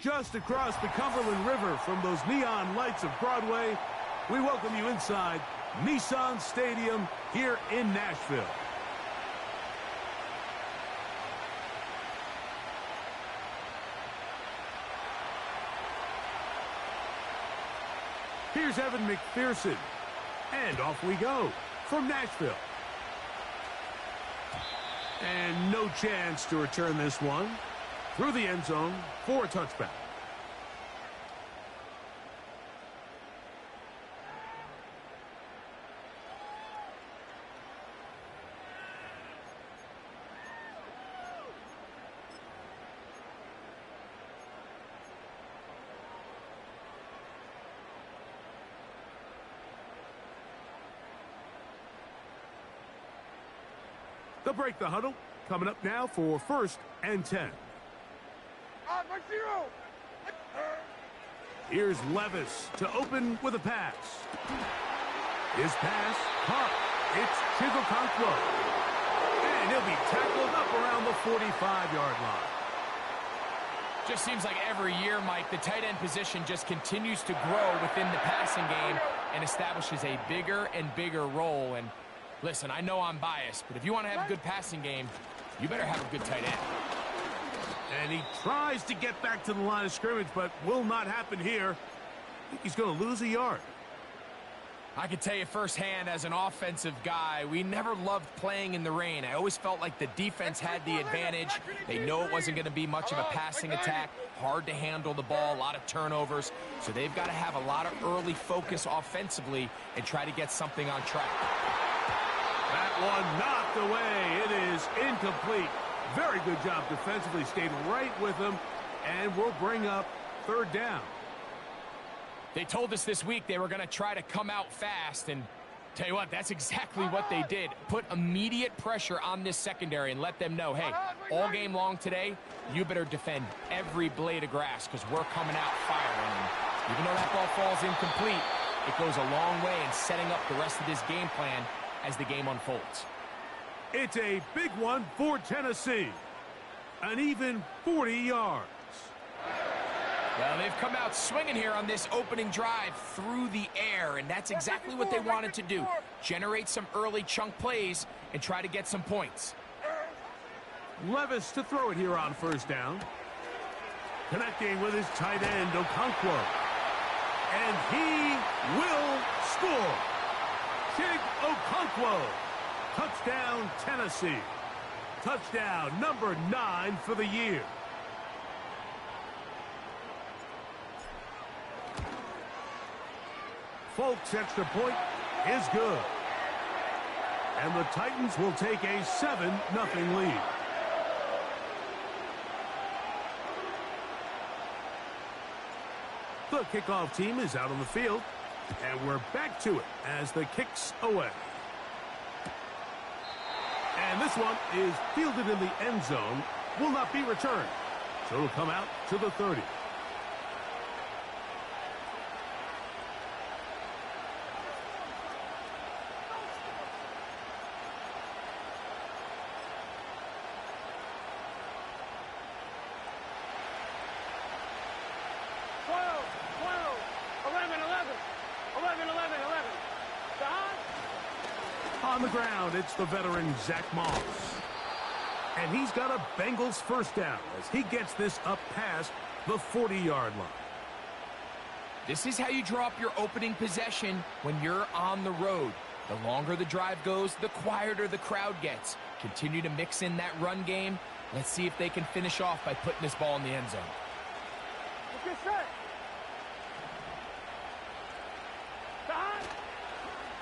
just across the Cumberland River from those neon lights of Broadway, we welcome you inside Nissan Stadium here in Nashville. Here's Evan McPherson, and off we go from Nashville. And no chance to return this one through the end zone for a touchback. They'll break the huddle. Coming up now for 1st and 10. Here's Levis to open with a pass. His pass caught. It's Chigokonkwo. And he'll be tackled up around the 45-yard line. Just seems like every year, Mike, the tight end position just continues to grow within the passing game and establishes a bigger and bigger role. And listen, I know I'm biased, but if you want to have a good passing game, you better have a good tight end. And he tries to get back to the line of scrimmage, but will not happen here. I think he's going to lose a yard. I can tell you firsthand, as an offensive guy, we never loved playing in the rain. I always felt like the defense had the advantage. They know it wasn't going to be much of a passing attack. Hard to handle the ball, a lot of turnovers. So they've got to have a lot of early focus offensively and try to get something on track. That one knocked away. It is incomplete. Very good job defensively. Stayed right with him. And we'll bring up 3rd down. They told us this week they were going to try to come out fast, and tell you what, that's exactly what they did. Put immediate pressure on this secondary and let them know, hey, all game long today, you better defend every blade of grass because we're coming out firing. And even though that ball falls incomplete, it goes a long way in setting up the rest of this game plan as the game unfolds. It's a big one for Tennessee. An even 40 yards. Well, they've come out swinging here on this opening drive through the air, and that's exactly what they wanted to do. Generate some early chunk plays and try to get some points. Levis to throw it here on 1st down. Connecting with his tight end, Okonkwo. And he will score. Chig Okonkwo. Touchdown, Tennessee. Touchdown number 9 for the year. Folks' extra point is good. And the Titans will take a 7-0 lead. The kickoff team is out on the field. And we're back to it as the kick's away. And this one is fielded in the end zone. Will not be returned. So it'll come out to the 30. On the ground, it's the veteran Zach Moss. And he's got a Bengals 1st down as he gets this up past the 40-yard line. This is how you draw up your opening possession when you're on the road. The longer the drive goes, the quieter the crowd gets. Continue to mix in that run game. Let's see if they can finish off by putting this ball in the end zone.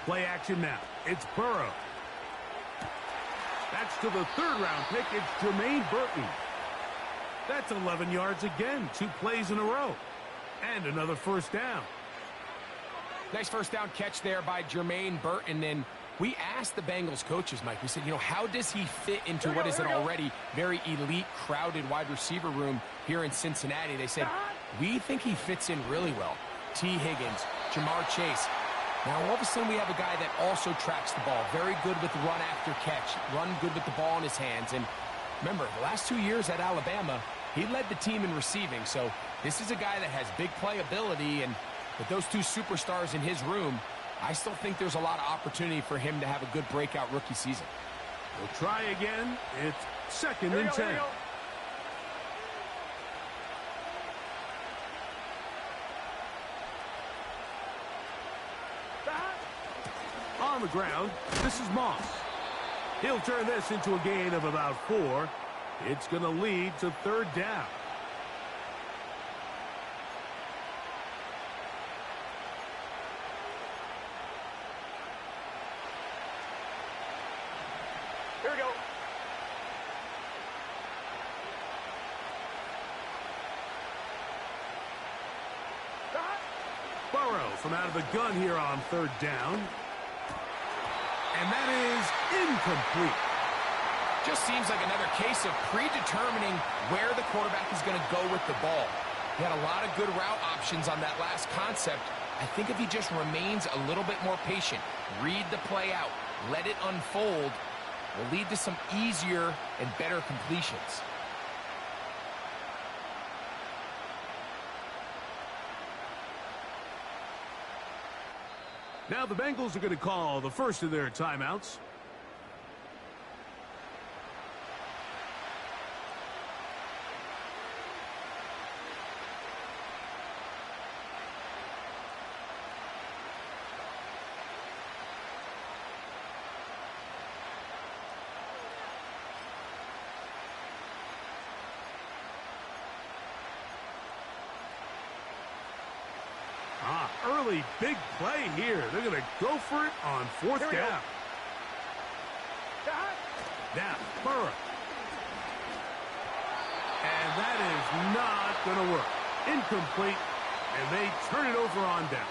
Play action now. It's Burrow. That's to the 3rd-round pick. It's Jermaine Burton. That's 11 yards again. 2 plays in a row. And another 1st down. Nice 1st down catch there by Jermaine Burton. And we asked the Bengals coaches, Mike, we said, you know, how does he fit into what is an already very elite, crowded wide receiver room here in Cincinnati? They said, we think he fits in really well. T. Higgins, Jamar Chase. Now, all of a sudden, we have a guy that also tracks the ball. Very good with run after catch. Run good with the ball in his hands. And remember, the last 2 years at Alabama, He led the team in receiving, so this is a guy that has big playability, and with those two superstars in his room, I still think there's a lot of opportunity for him to have a good breakout rookie season. We'll try again. It's 2nd and 10. On the ground, this is Moss. He'll turn this into a gain of about 4. It's going to lead to 3rd down. Here we go. Burrow from out of the gun here on 3rd down. And that is incomplete. Just seems like another case of predetermining where the quarterback is going to go with the ball. He had a lot of good route options on that last concept. I think if he just remains a little bit more patient, read the play out, let it unfold, will lead to some easier and better completions. Now the Bengals are going to call the first of their timeouts. Early big play here. They're going to go for it on 4th down. Now, Burrow. And that is not going to work. Incomplete, and they turn it over on downs.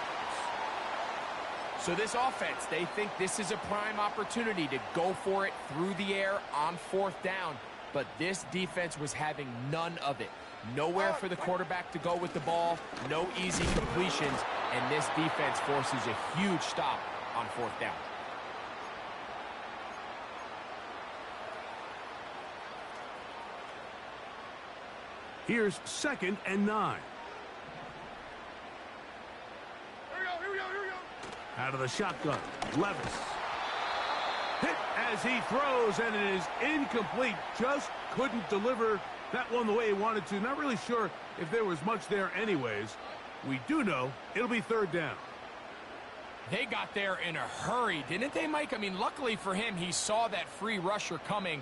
So this offense, they think this is a prime opportunity to go for it through the air on 4th down, but this defense was having none of it. Nowhere for the quarterback to go with the ball, no easy completions, and this defense forces a huge stop on 4th down. Here's 2nd and 9. Here we go. Out of the shotgun, Levis. Hit as he throws, and it is incomplete. Just couldn't deliver that one the way he wanted to. Not really sure if there was much there anyways. We do know it'll be 3rd down. They got there in a hurry, didn't they, Mike? I mean, luckily for him, he saw that free rusher coming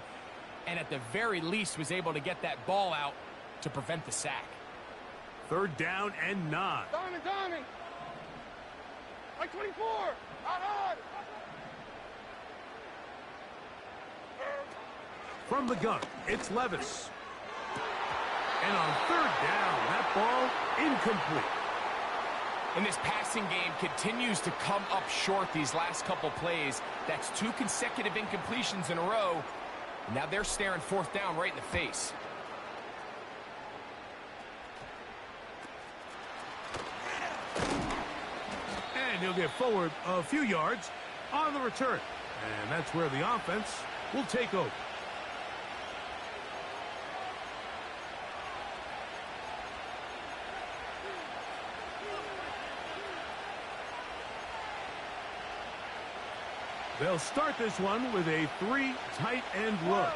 and at the very least was able to get that ball out to prevent the sack. 3rd down and 9. Diamond. Like 24. Out. From the gun, it's Levis. And on 3rd down, that ball incomplete. And this passing game continues to come up short these last couple plays. That's 2 consecutive incompletions in a row. Now they're staring 4th down right in the face. And he'll get forward a few yards on the return. And that's where the offense will take over. They'll start this one with a 3 tight end look.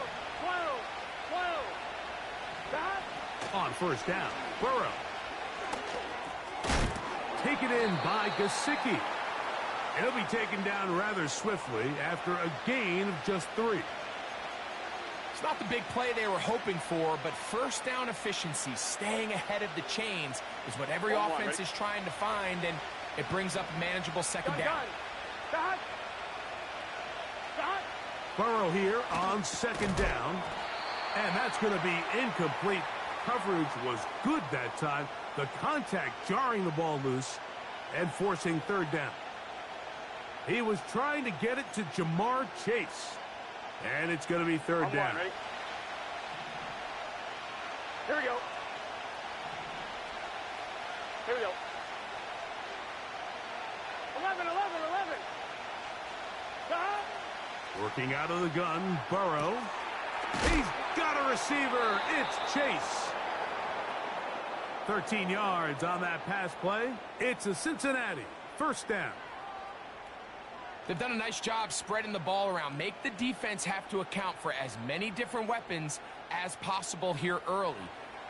12. On 1st down, Burrow. Taken in by Gesicki. And he'll be taken down rather swiftly after a gain of just 3. It's not the big play they were hoping for, but 1st down efficiency, staying ahead of the chains, is what every offense is trying to find, and it brings up a manageable 2nd down. Burrow here on 2nd down. And that's going to be incomplete. Coverage was good that time. The contact jarring the ball loose and forcing 3rd down. He was trying to get it to Jamar Chase. And it's going to be 3rd down. Ready? Here we go. Here we go. 11. Working out of the gun, Burrow. He's got a receiver. It's Chase. 13 yards on that pass play. It's a Cincinnati first down. They've done a nice job spreading the ball around. Make the defense have to account for as many different weapons as possible here early.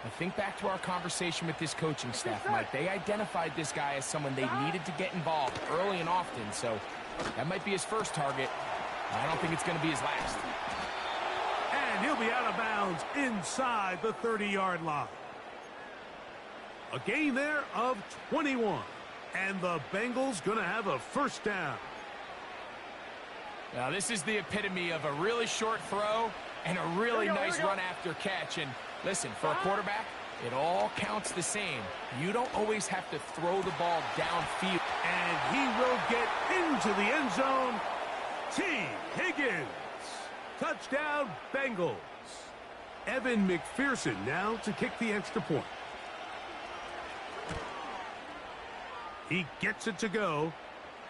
But think back to our conversation with this coaching staff, Mike. They identified this guy as someone they needed to get involved early and often. So that might be his first target. I don't think it's going to be his last. And he'll be out of bounds inside the 30-yard line. A gain there of 21. And the Bengals going to have a first down. Now, this is the epitome of a really short throw and a really nice run after catch. And listen, for a quarterback, it all counts the same. You don't always have to throw the ball downfield. And he will get into the end zone. T. Higgins. Touchdown, Bengals. Evan McPherson now to kick the extra point. He gets it to go.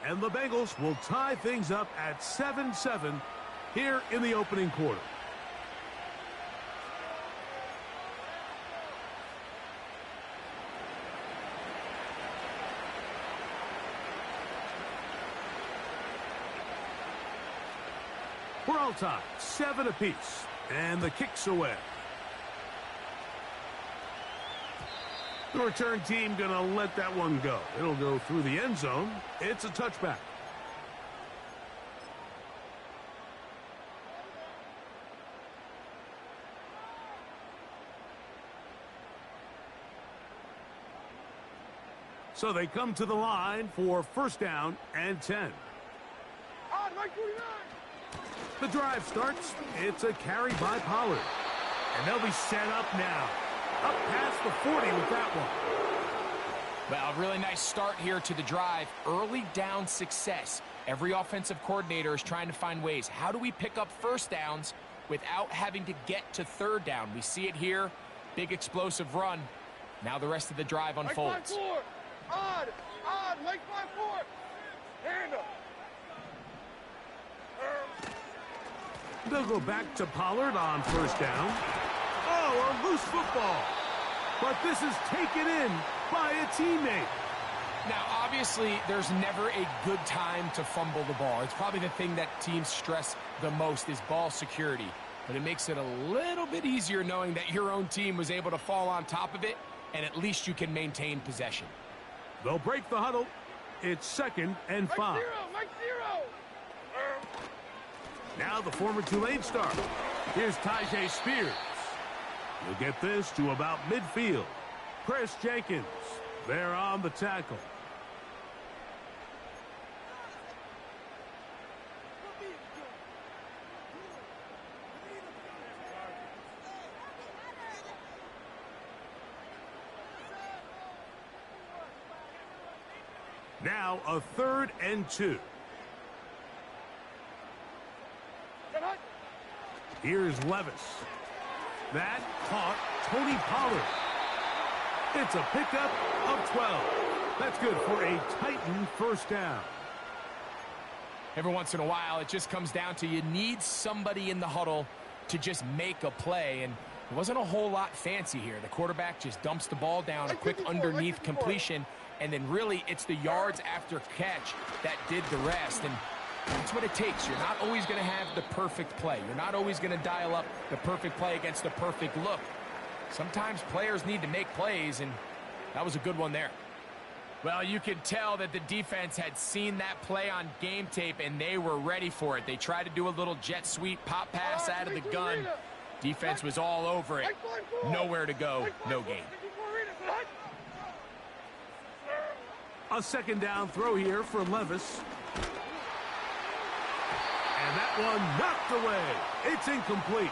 And the Bengals will tie things up at 7-7 here in the opening quarter. We're all tied, 7 apiece, and the kick's away. The return team going to let that one go. It'll go through the end zone. It's a touchback. So they come to the line for first down and 10. The drive starts. It's a carry by Pollard. And they'll be set up now. Up past the 40 with that one. Well, a really nice start here to the drive. Early down success. Every offensive coordinator is trying to find ways. How do we pick up first downs without having to get to third down? We see it here. Big explosive run. Now the rest of the drive unfolds. Mike 5-4. Odd. Mike 5-4. Hand up. They'll go back to Pollard on first down. Oh, a loose football. But this is taken in by a teammate. Now, obviously, there's never a good time to fumble the ball. It's probably the thing that teams stress the most is ball security. But it makes it a little bit easier knowing that your own team was able to fall on top of it, and at least you can maintain possession. They'll break the huddle. It's 2nd and 5. Mike 0. Now the former Tulane star. Here's Tyjae Spears. He'll get this to about midfield. Chris Jenkins there on the tackle. Now a 3rd and 2. Here's Levis. That caught Tony Pollard. It's a pickup of 12. That's good for a Titan first down. Every once in a while, it just comes down to you need somebody in the huddle to just make a play. And it wasn't a whole lot fancy here. The quarterback just dumps the ball down, a quick underneath completion, and then really it's the yards after catch that did the rest. And that's what it takes. You're not always going to have the perfect play. You're not always going to dial up the perfect play against the perfect look. Sometimes players need to make plays, and that was a good one there. Well, you can tell that the defense had seen that play on game tape, and they were ready for it. They tried to do a little jet sweep pop pass out of the gun. Defense was all over it. Nowhere to go, no gain. A 2nd down throw here for Levis. And that one knocked away. It's incomplete.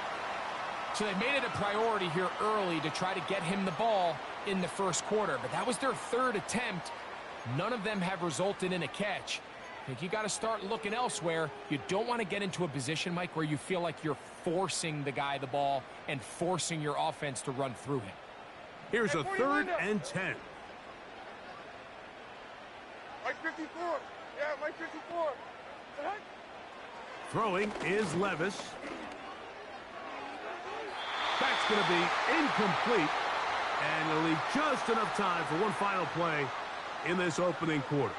So they made it a priority here early to try to get him the ball in the first quarter. But that was their 3rd attempt. None of them have resulted in a catch. I think you got to start looking elsewhere. You don't want to get into a position, Mike, where you feel like you're forcing the guy the ball and forcing your offense to run through him. Here's a 3rd and 10. Mike 54. Yeah, Mike 54. Throwing is Levis. That's going to be incomplete. And it'll leave just enough time for one final play in this opening quarter.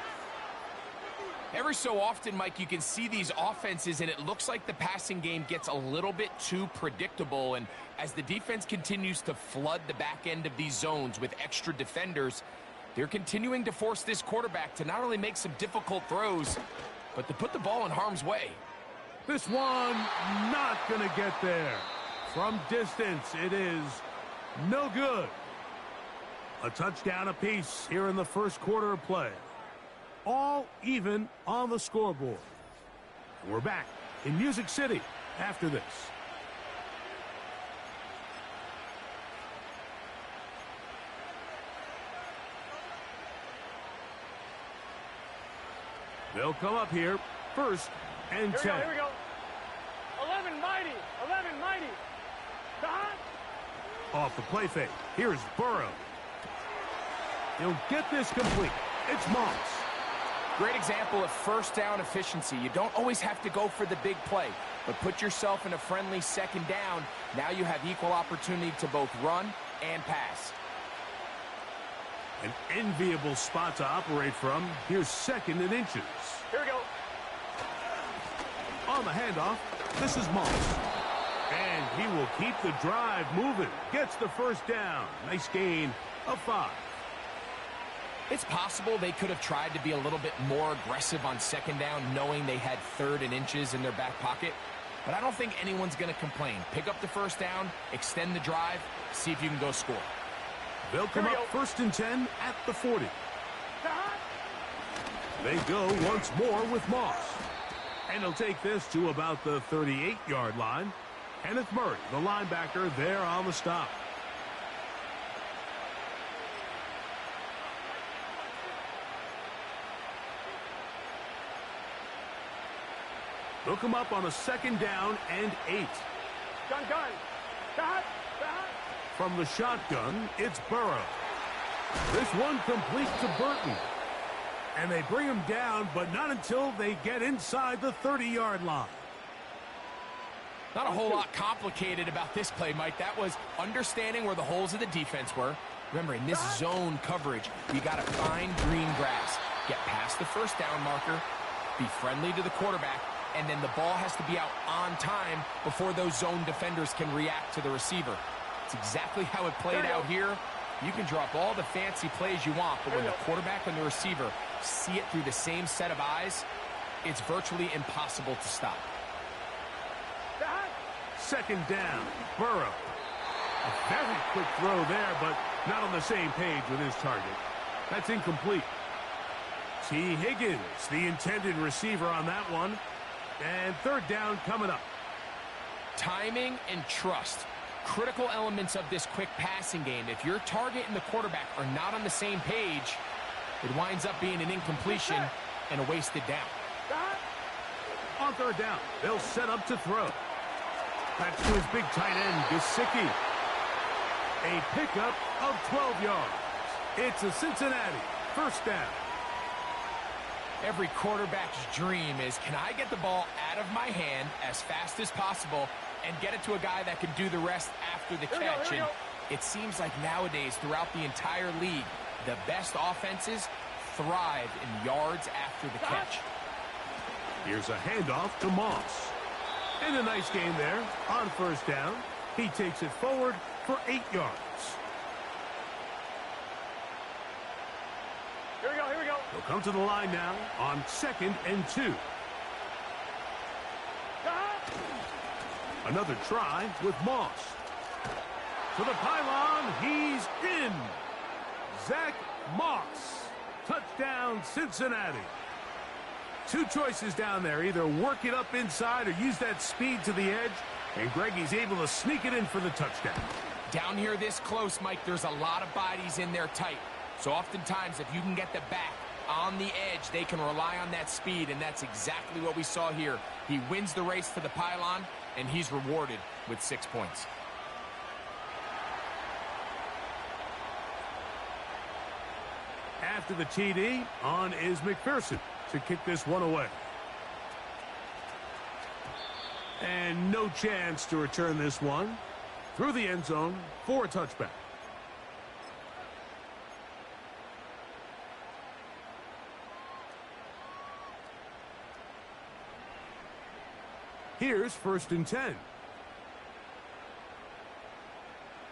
Every so often, Mike, you can see these offenses, and it looks like the passing game gets a little bit too predictable. And as the defense continues to flood the back end of these zones with extra defenders, they're continuing to force this quarterback to not only make some difficult throws, but to put the ball in harm's way. This one not going to get there. From distance, it is no good. A touchdown apiece here in the first quarter of play. All even on the scoreboard. We're back in Music City after this. They'll come up here, first and 10. Here we go. 11 mighty. 11 mighty. Off the play fake. Here's Burrow. He'll get this complete. It's Moss. Great example of first down efficiency. You don't always have to go for the big play, but put yourself in a friendly second down. Now you have equal opportunity to both run and pass. An enviable spot to operate from. Here's second and inches. Here we go. On the handoff, this is Moss. And he will keep the drive moving. Gets the first down. Nice gain of 5. It's possible they could have tried to be a little bit more aggressive on second down, knowing they had third and inches in their back pocket. But I don't think anyone's going to complain. Pick up the first down, extend the drive, see if you can go score. They'll come up first and 10 at the 40. They go once more with Moss. And he'll take this to about the 38-yard line. Kenneth Murray, the linebacker, there on the stop. They'll come up on a second down and 8. Gun. From the shotgun, it's Burrow. This one complete to Burton. And they bring him down, but not until they get inside the 30-yard line. Not a whole lot complicated about this play, Mike. That was understanding where the holes of the defense were. Remember, in this zone coverage, you got to find green grass. Get past the first down marker, be friendly to the quarterback, and then the ball has to be out on time before those zone defenders can react to the receiver. It's exactly how it played out here. You can drop all the fancy plays you want, but when the quarterback and the receiver see it through the same set of eyes, it's virtually impossible to stop. Second down, Burrow. A very quick throw there, but not on the same page with his target. That's incomplete. T. Higgins, the intended receiver on that one. And third down coming up. Timing and trust. Critical elements of this quick passing game. If your target and the quarterback are not on the same page, it winds up being an incompletion and a wasted down. On third down, they'll set up to throw. Back to his big tight end, Gesicki. A pickup of 12 yards. It's a Cincinnati first down. Every quarterback's dream is, can I get the ball out of my hand as fast as possible and get it to a guy that can do the rest after the catch? And it seems like nowadays, throughout the entire league, the best offenses thrive in yards after the catch. Here's a handoff to Moss. And a nice gain there on first down. He takes it forward for 8 yards. Here we go. They'll come to the line now on 2nd and 2. Another try with Moss. To the pylon, he's in. Zach Moss. Touchdown, Cincinnati. 2 choices down there. Either work it up inside or use that speed to the edge. And Greggy's able to sneak it in for the touchdown. Down here this close, Mike, there's a lot of bodies in there tight. So oftentimes, if you can get the back on the edge, they can rely on that speed, and that's exactly what we saw here. He wins the race to the pylon, and he's rewarded with 6 points. After the TD, on is McPherson to kick this one away. And no chance to return this one through the end zone for a touchback. Here's 1st and 10.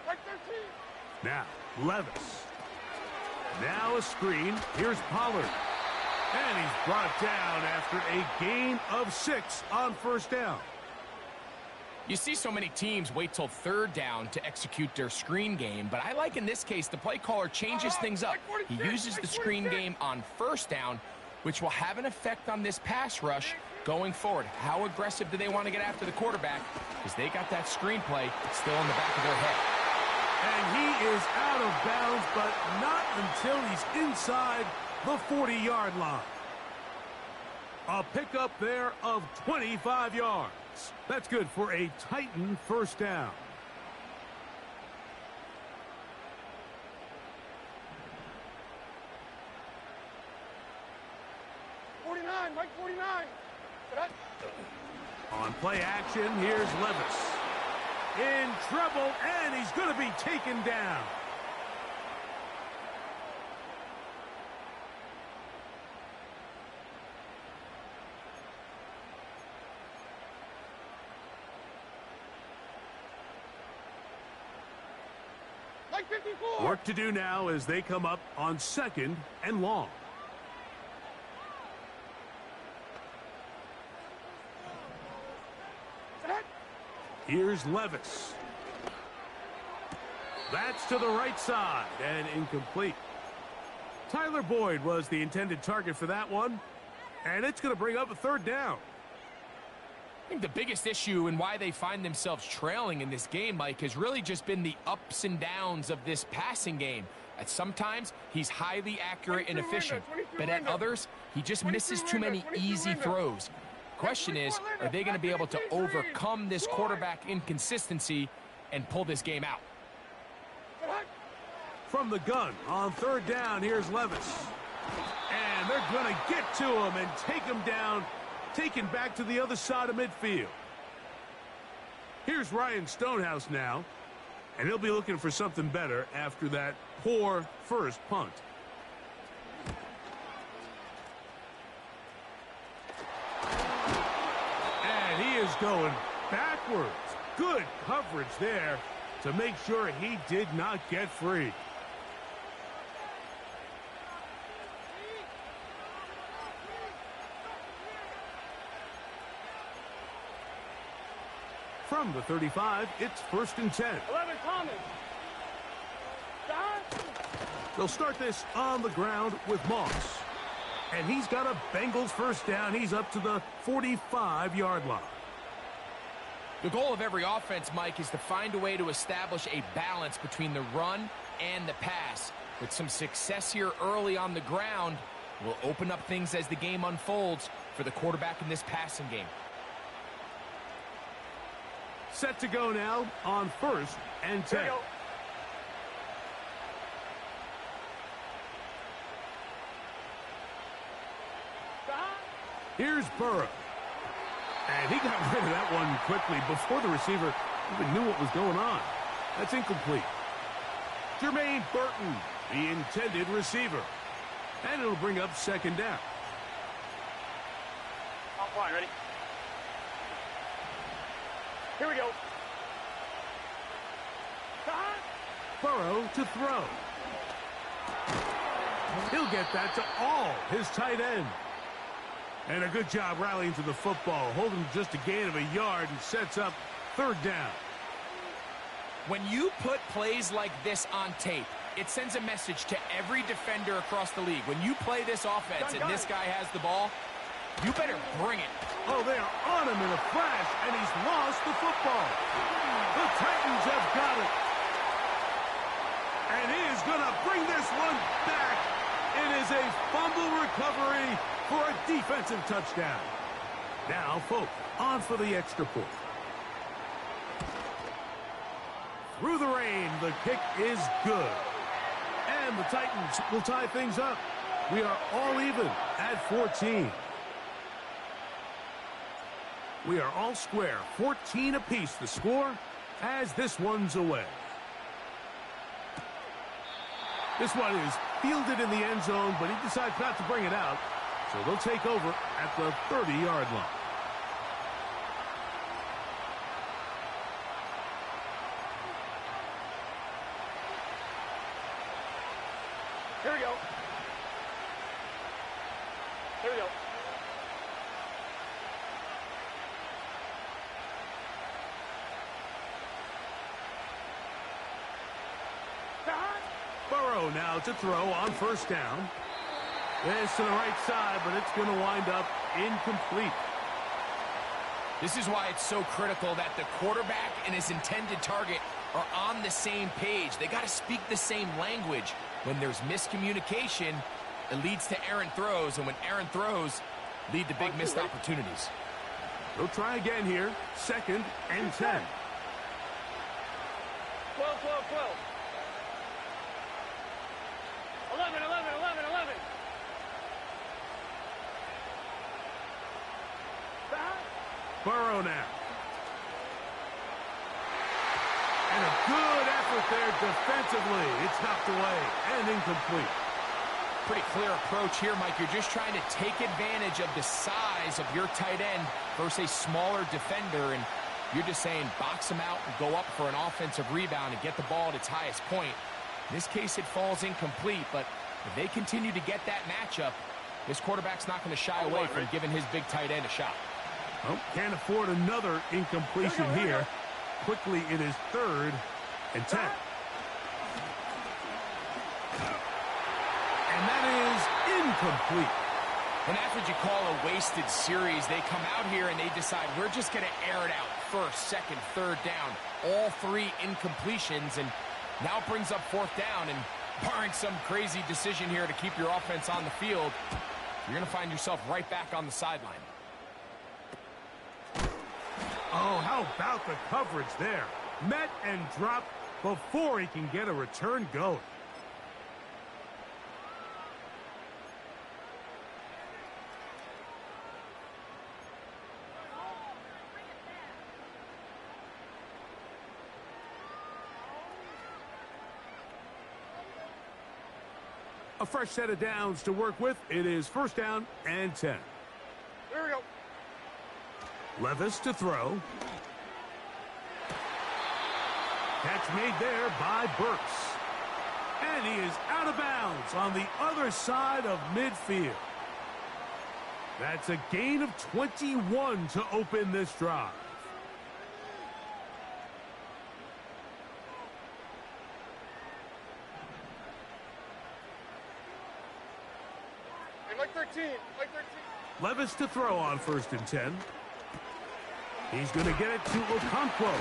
Like 13. Now, Levis. Now a screen. Here's Pollard. And he's brought down after a gain of 6 on 1st down. You see so many teams wait till 3rd down to execute their screen game, but I like in this case the play caller changes things up. He uses the screen game on 1st down, which will have an effect on this pass rush going forward. How aggressive do they want to get after the quarterback? Because they got that screen play still in the back of their head. And he is out of bounds, but not until he's inside the 40-yard line. A pickup there of 25 yards. That's good for a Titan 1st down. Mike 49. On play action, here's Levis. In trouble, and he's going to be taken down. Mike 54. Work to do now as they come up on 2nd and long. Here's Levis. That's to the right side and incomplete. Tyler Boyd was the intended target for that one, and it's going to bring up a 3rd down. I think the biggest issue and why they find themselves trailing in this game, Mike, has really just been the ups and downs of this passing game. At sometimes, he's highly accurate and efficient, but at others, he just misses too many easy throws. Question is, are they going to be able to overcome this quarterback inconsistency and pull this game out? From the gun on 3rd down, here's Levis. And they're going to get to him and take him down, taken back to the other side of midfield. Here's Ryan Stonehouse now, and he'll be looking for something better after that poor first punt. And he is going backwards. Good coverage there to make sure he did not get free. From the 35, it's 1st and 10. 11 Thomas. They'll start this on the ground with Moss. And he's got a Bengals 1st down. He's up to the 45-yard line. The goal of every offense, Mike, is to find a way to establish a balance between the run and the pass. With some success here early on the ground, will open up things as the game unfolds for the quarterback in this passing game. Set to go now on 1st and 10. Here's Burrow. And he got rid of that one quickly before the receiver even knew what was going on. That's incomplete. Jermaine Burton, the intended receiver. And it'll bring up 2nd down. I'm fine, ready? Here we go. Burrow to throw. He'll get that to all his tight end. And a good job rallying to the football, holding just a gain of a yard and sets up 3rd down. When you put plays like this on tape, it sends a message to every defender across the league. When you play this offense and this guy has the ball, you better bring it. Oh, they are on him in a flash, and he's lost the football. The Titans have got it. And he is going to bring this one back. It is a fumble recovery for a defensive touchdown. Now, Folk on for the extra point. Through the rain, the kick is good. And the Titans will tie things up. We are all even at 14. We are all square, 14 apiece the score as this one's away. This one is fielded in the end zone, but he decides not to bring it out, so they'll take over at the 30-yard line. Here we go. Here we go. Burrow now to throw on first down. This to the right side, but it's going to wind up incomplete. This is why it's so critical that the quarterback and his intended target are on the same page. They got to speak the same language. When there's miscommunication, it leads to errant throws, and when errant throws lead to big missed opportunities. They'll try again here. 2nd and 10. 12, 12, 12. 11, 11, 11, 11. Burrow now. And a good effort there defensively. It's knocked away and incomplete. Pretty clear approach here, Mike. You're just trying to take advantage of the size of your tight end versus a smaller defender, and you're just saying box him out and go up for an offensive rebound and get the ball at its highest point. In this case, it falls incomplete, but if they continue to get that matchup, this quarterback's not going to shy away from giving his big tight end a shot. Oh, can't afford another incompletion here. Quickly, it is 3rd and 10. And that is incomplete. And that's what you call a wasted series. They come out here and they decide, we're just going to air it out. 1st, 2nd, 3rd down. All 3 incompletions, and now it brings up 4th down. And barring some crazy decision here to keep your offense on the field, you're going to find yourself right back on the sideline. Oh, how about the coverage there? Met and dropped before he can get a return going. A fresh set of downs to work with. It is 1st down and 10. Here we go. Levis to throw. Catch made there by Burks. And he is out of bounds on the other side of midfield. That's a gain of 21 to open this drive. Hey, Mike 13. Mike 13. Levis to throw on 1st and 10. He's going to get it to Okonkwo.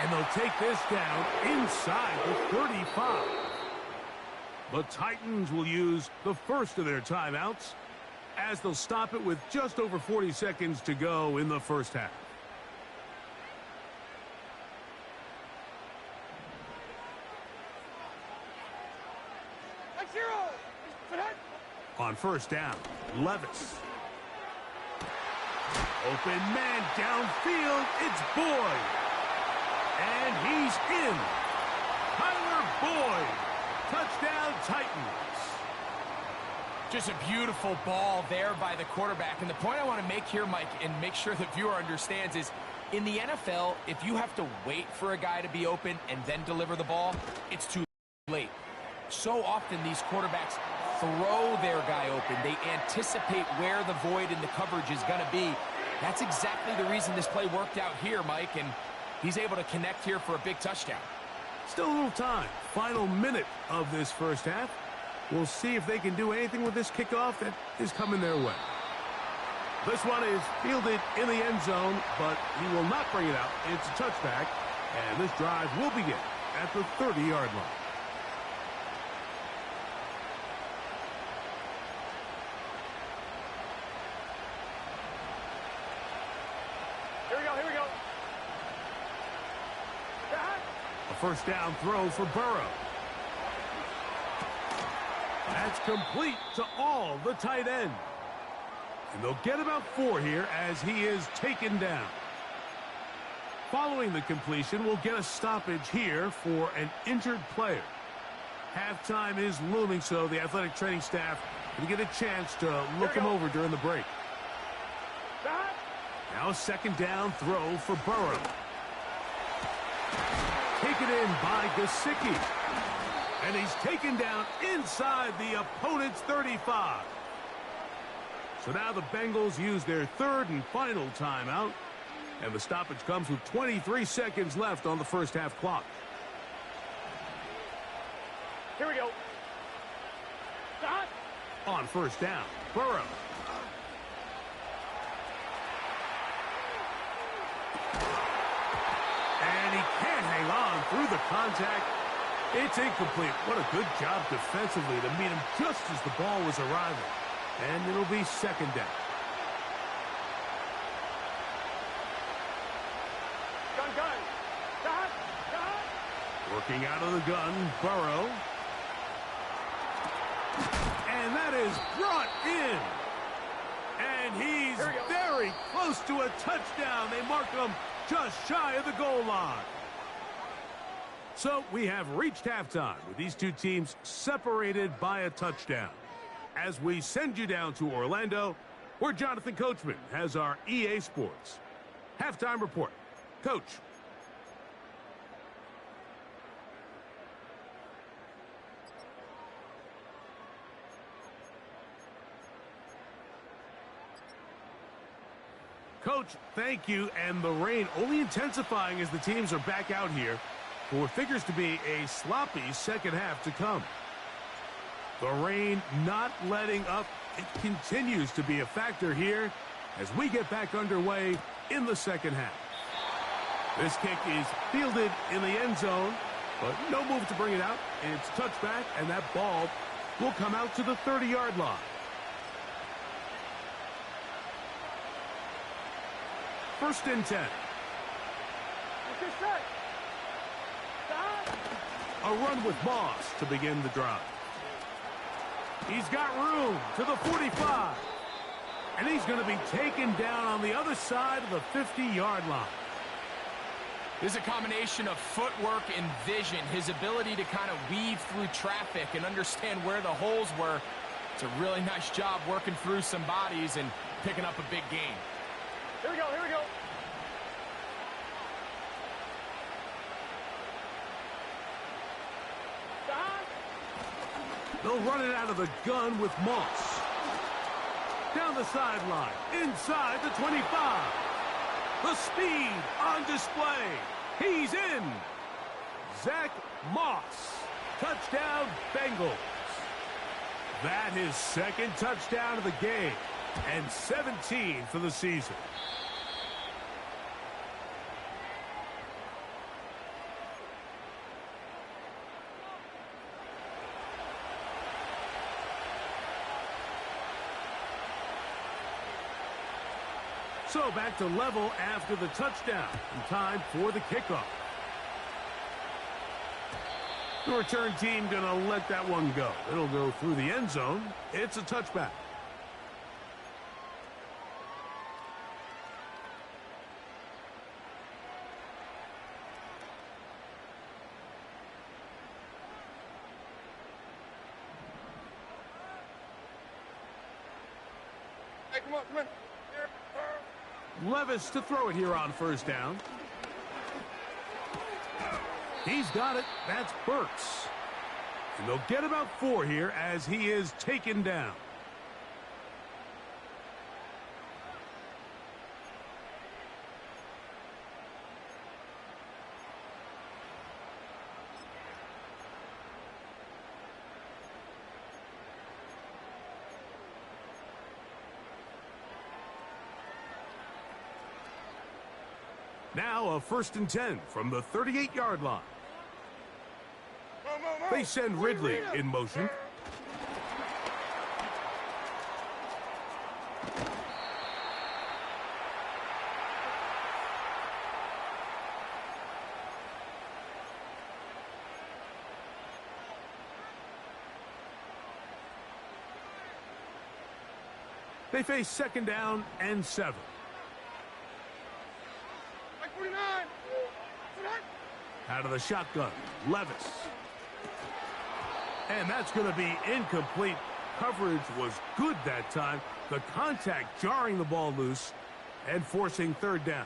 And they'll take this down inside the 35. The Titans will use the first of their timeouts as they'll stop it with just over 40 seconds to go in the first half. On 1st down, Levis. Open man downfield, it's Boyd. And he's in. Tyler Boyd. Touchdown, Titans. Just a beautiful ball there by the quarterback. And the point I want to make here, Mike, and make sure the viewer understands is, in the NFL, if you have to wait for a guy to be open and then deliver the ball, it's too late. So often these quarterbacks throw their guy open. They anticipate where the void in the coverage is going to be. That's exactly the reason this play worked out here, Mike, and he's able to connect here for a big touchdown. Still a little time. Final minute of this first half. We'll see if they can do anything with this kickoff that is coming their way. This one is fielded in the end zone, but he will not bring it out. It's a touchback, and this drive will begin at the 30-yard line. Here we go. A 1st down throw for Burrow. That's complete to all the tight end. And they'll get about 4 here as he is taken down. Following the completion, we'll get a stoppage here for an injured player. Halftime is looming, so the athletic training staff will get a chance to look him over during the break. Now a 2nd down throw for Burrow. Taken in by Gesicki. And he's taken down inside the opponent's 35. So now the Bengals use their third and final timeout. And the stoppage comes with 23 seconds left on the first half clock. Here we go. Stop. On first down, Burrow. And he can't hang on through the contact. It's incomplete. What a good job defensively to meet him just as the ball was arriving. And it'll be second down. Gun. Stop. Working out of the gun, Burrow. And that is brought in. And he's very close to a touchdown. They mark him just shy of the goal line. So we have reached halftime with these two teams separated by a touchdown. As we send you down to Orlando, where Jonathan Coachman has our EA Sports halftime report. Coach. Coach, thank you. And the rain only intensifying as the teams are back out here for what figures to be a sloppy second half to come. The rain not letting up. It continues to be a factor here as we get back underway in the second half. This kick is fielded in the end zone, but no move to bring it out. It's touchback, and that ball will come out to the 30-yard line. First and 10. A run with Moss to begin the drive. He's got room to the 45. And he's going to be taken down on the other side of the 50-yard line. There's a combination of footwork and vision, his ability to kind of weave through traffic and understand where the holes were. It's a really nice job working through some bodies and picking up a big gain. Here we go. They'll run it out of the gun with Moss. Down the sideline, inside the 25. The speed on display. He's in. Zach Moss. Touchdown, Bengals. That is second touchdown of the game and 17 for the season. So back to level after the touchdown. And time for the kickoff. The return team going to let that one go. It'll go through the end zone. It's a touchback. Hey, come on. Levis to throw it here on first down. He's got it. That's Burks. And they'll get about 4 here as he is taken down. Now a first and 10 from the 38-yard line. They send Ridley in motion. They face second down and 7. Out of the shotgun, Levis. And that's going to be incomplete. Coverage was good that time. The contact jarring the ball loose and forcing third down.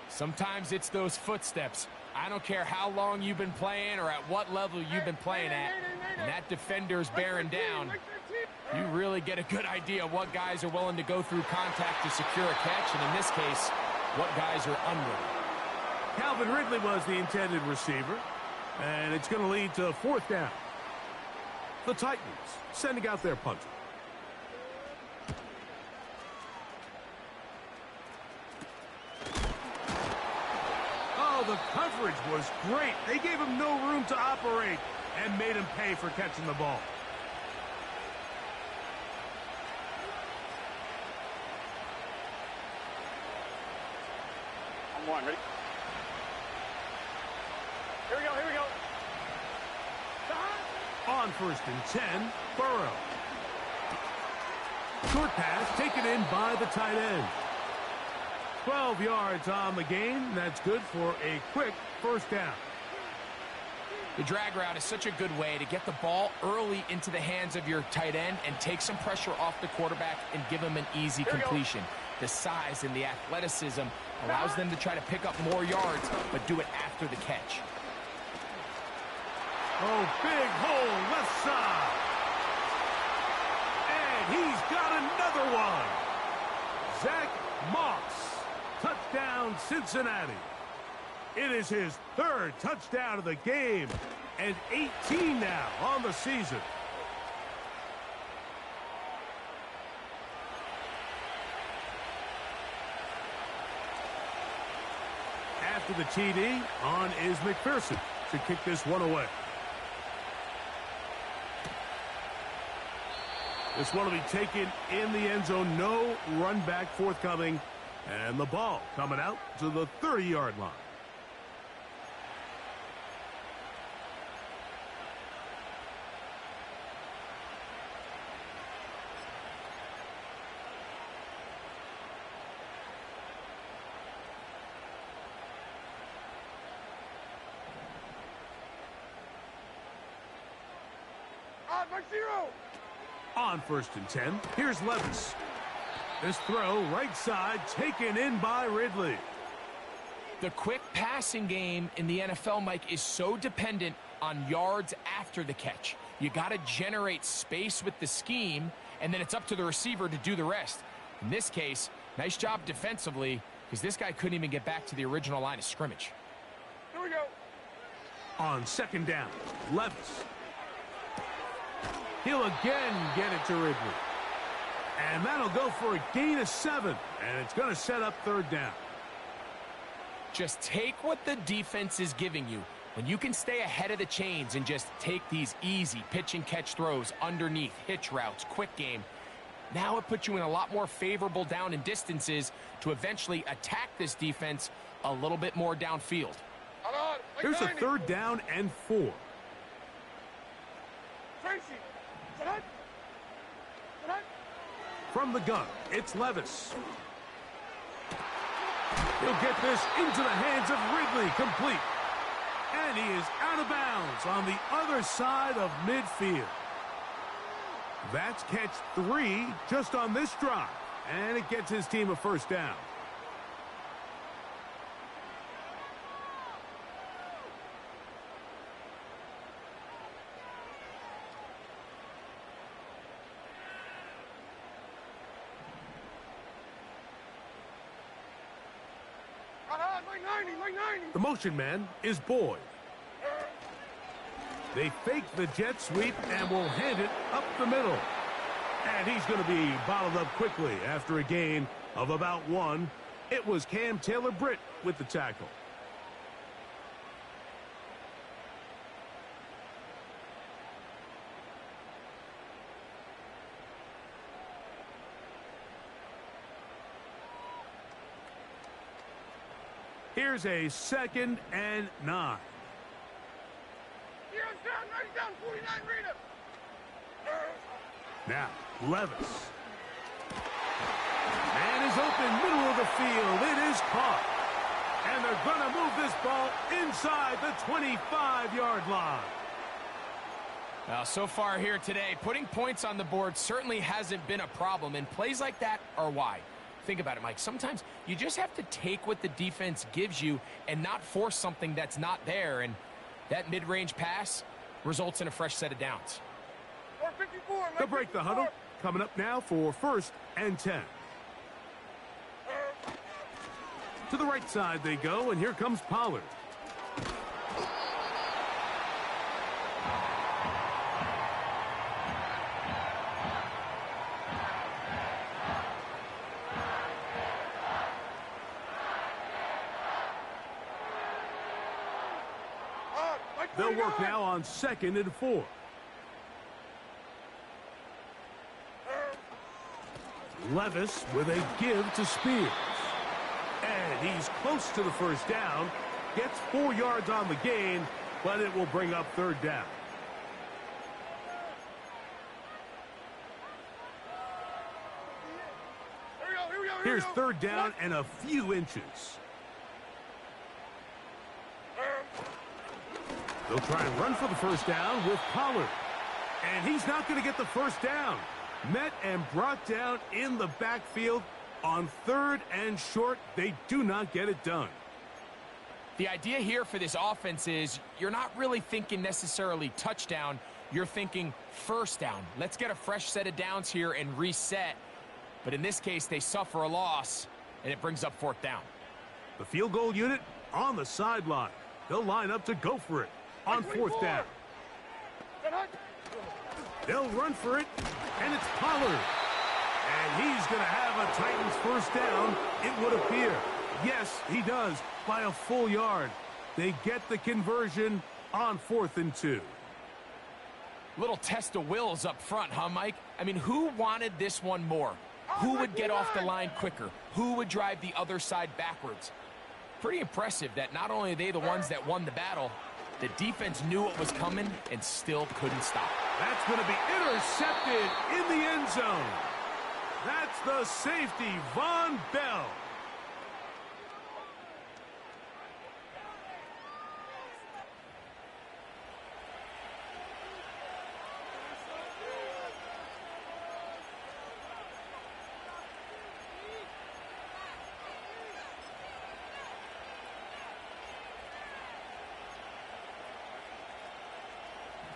Sometimes it's those footsteps. I don't care how long you've been playing or at what level you've been playing at, and that defender's bearing down, you really get a good idea of what guys are willing to go through contact to secure a catch, and in this case, what guys are unwilling. Calvin Ridley was the intended receiver, and it's going to lead to 4th down. The Titans sending out their punter. Oh, the coverage was great. They gave him no room to operate and made him pay for catching the ball. On one, ready? Here we go, here we go. On 1st and 10, Burrow. Short pass taken in by the tight end. 12 yards on the game. That's good for a quick 1st down. The drag route is such a good way to get the ball early into the hands of your tight end and take some pressure off the quarterback and give him an easy completion. The size and the athleticism allows them to try to pick up more yards, but do it after the catch. Oh, big hole left side. And he's got another one. Zach Moss. Touchdown, Cincinnati. It is his 3rd touchdown of the game and 18 now on the season. After the TD, on is McPherson to kick this one away. This one will be taken in the end zone. No run back forthcoming. And the ball coming out to the 30-yard line. On, mark 0. On 1st and 10, here's Levis. This throw right side taken in by Ridley. The quick passing game in the NFL, Mike, is so dependent on yards after the catch. You got to generate space with the scheme, and then it's up to the receiver to do the rest. In this case, nice job defensively, because this guy couldn't even get back to the original line of scrimmage. Here we go. On 2nd down, Levis. He'll again get it to Ridley. And that'll go for a gain of 7. And it's going to set up 3rd down. Just take what the defense is giving you. When you can stay ahead of the chains and just take these easy pitch and catch throws underneath, hitch routes, quick game, now it puts you in a lot more favorable down and distances to eventually attack this defense a little bit more downfield. On, Here's a 3rd down and 4. Tracy. Tonight. From the gun, it's Levis. He'll get this into the hands of Ridley, complete. And he is out of bounds on the other side of midfield. That's catch 3 just on this drive. And it gets his team a 1st down. The motion man is Boyd. They fake the jet sweep and will hand it up the middle. And he's going to be bottled up quickly after a gain of about 1. It was Cam Taylor-Britt with the tackle. Here's a 2nd and 9. Here, down, 49, read it. Now, Levis. Man is open, middle of the field. It is caught. And they're going to move this ball inside the 25-yard line. Well, so far here today, putting points on the board certainly hasn't been a problem, and plays like that are why. Think about it, Mike. Sometimes you just have to take what the defense gives you and not force something that's not there. And that mid-range pass results in a fresh set of downs. They'll break the huddle. Coming up now for 1st and 10. To the right side they go, and here comes Pollard. They'll work now on 2nd and 4. Levis with a give to Spears. And he's close to the first down. Gets 4 yards on the gain, but it will bring up 3rd down. Here's 3rd down and a few inches. They'll try and run for the first down with Pollard. And he's not going to get the first down. Met and brought down in the backfield on 3rd and short. They do not get it done. The idea here for this offense is you're not really thinking necessarily touchdown. You're thinking first down. Let's get a fresh set of downs here and reset. But in this case, they suffer a loss, and it brings up 4th down. The field goal unit on the sideline. They'll line up to go for it on 4th down. They'll run for it, and it's Pollard. And he's going to have a Titans first down, it would appear. Yes, he does, by a full yard. They get the conversion on 4th and 2. Little test of wills up front, huh, Mike? I mean, who wanted this one more? Who would get off the line quicker? Who would drive the other side backwards? Pretty impressive that not only are they the ones that won the battle, the defense knew what was coming and still couldn't stop. That's going to be intercepted in the end zone. That's the safety, Von Bell.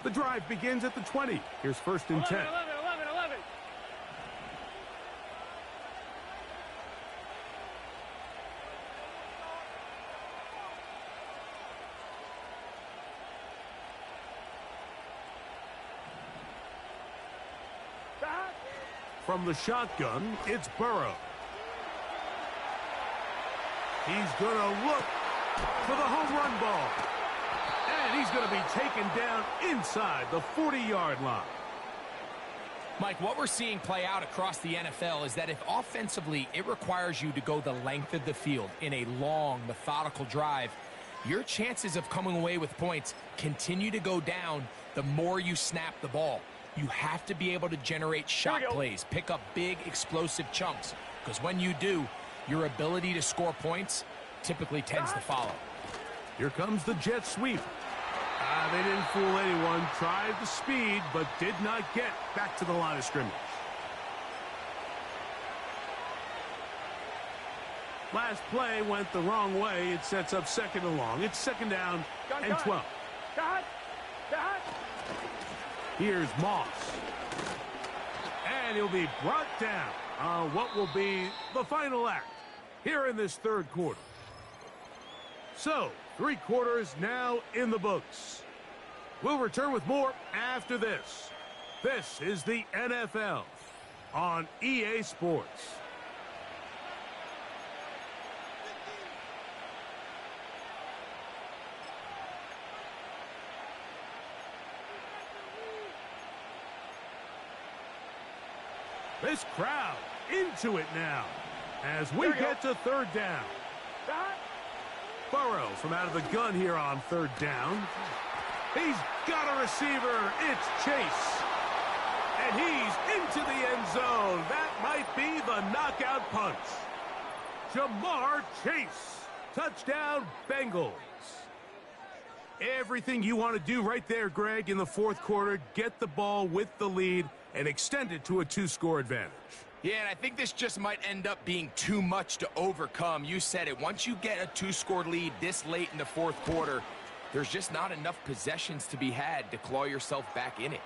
The drive begins at the 20. Here's 1st and 10. 11. From the shotgun, it's Burrow. He's going to look for the home run ball. And he's going to be taken down inside the 40-yard line. Mike, what we're seeing play out across the NFL is that if offensively it requires you to go the length of the field in a long, methodical drive, your chances of coming away with points continue to go down the more you snap the ball. You have to be able to generate shot plays, pick up big, explosive chunks, because when you do, your ability to score points typically tends to follow. Here comes the jet sweep. They didn't fool anyone. Tried the speed, but did not get back to the line of scrimmage. Last play went the wrong way. It sets up 2nd and long. It's 2nd down and 12. Here's Moss. And he'll be brought down on what will be the final act here in this 3rd quarter. So, 3 quarters now in the books. We'll return with more after this. This is the NFL on EA Sports. This crowd into it now as we get to 3rd down. Burrow from out of the gun here on 3rd down. He's got a receiver. It's Chase. And he's into the end zone. That might be the knockout punch. Jamar Chase. Touchdown, Bengals. Everything you want to do right there, Greg, in the 4th quarter. Get the ball with the lead and extend it to a 2-score advantage. Yeah, and I think this just might end up being too much to overcome. You said it. Once you get a two-score lead this late in the fourth quarter, there's just not enough possessions to be had to claw yourself back in it.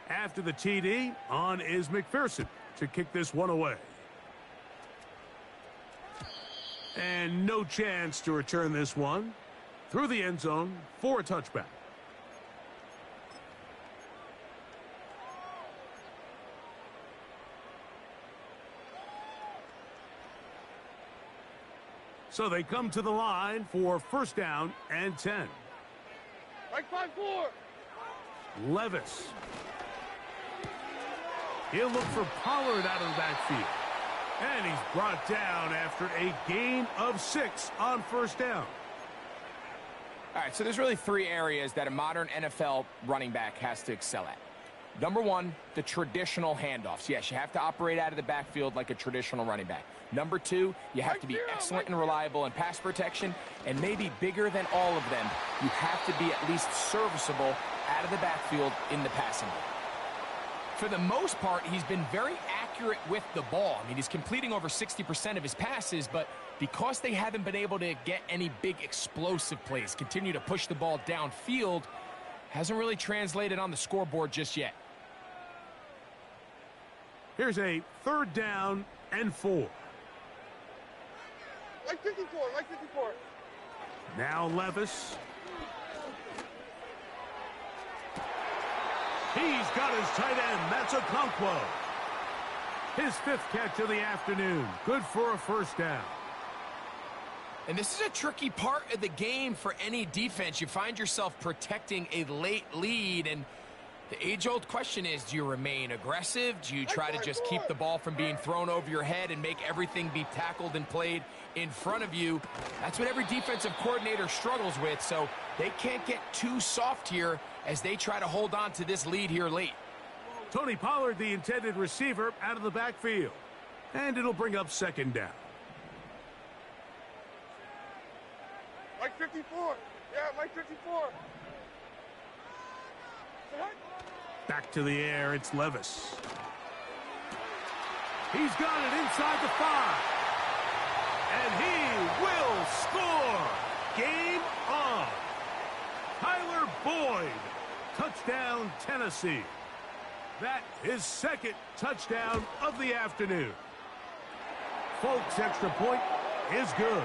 After the TD, on is McPherson to kick this one away. And no chance to return this one through the end zone for a touchback. So they come to the line for first down and 10. Like 5-4. Levis. He'll look for Pollard out of the backfield. And he's brought down after a gain of 6 on first down. All right, so there's really 3 areas that a modern NFL running back has to excel at. Number 1, the traditional handoffs. Yes, you have to operate out of the backfield like a traditional running back. Number 2, you have to be excellent and reliable in pass protection. And maybe bigger than all of them, you have to be at least serviceable out of the backfield in the passing game. For the most part, he's been very accurate with the ball. I mean, he's completing over 60% of his passes, but because they haven't been able to get any big explosive plays, continue to push the ball downfield, hasn't really translated on the scoreboard just yet. Here's a third down and 4. Like 54, like 54. Now Levis. He's got his tight end. That's Okonkwo. His 5th catch of the afternoon. Good for a first down. And this is a tricky part of the game for any defense. You find yourself protecting a late lead, and the age-old question is, do you remain aggressive? Do you try to just keep the ball from being thrown over your head and make everything be tackled and played in front of you? That's what every defensive coordinator struggles with, so they can't get too soft here as they try to hold on to this lead here late. Tony Pollard, the intended receiver, out of the backfield. And it'll bring up second down. Like 54. Yeah, like 54. Back to the air, it's Levis. He's got it inside the 5. And he will score. Game on. Tyler Boyd. Touchdown, Tennessee. That is 2nd touchdown of the afternoon. Folks, extra point is good.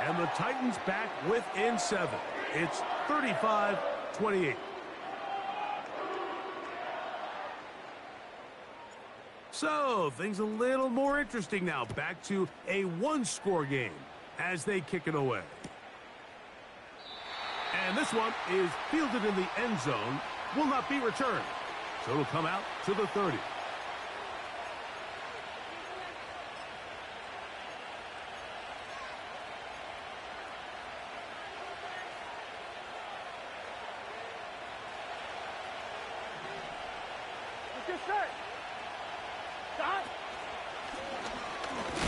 And the Titans back within 7. It's 35-28. So, things a little more interesting now. Back to a 1-score game as they kick it away. And this one is fielded in the end zone. Will not be returned. So it'll come out to the 30.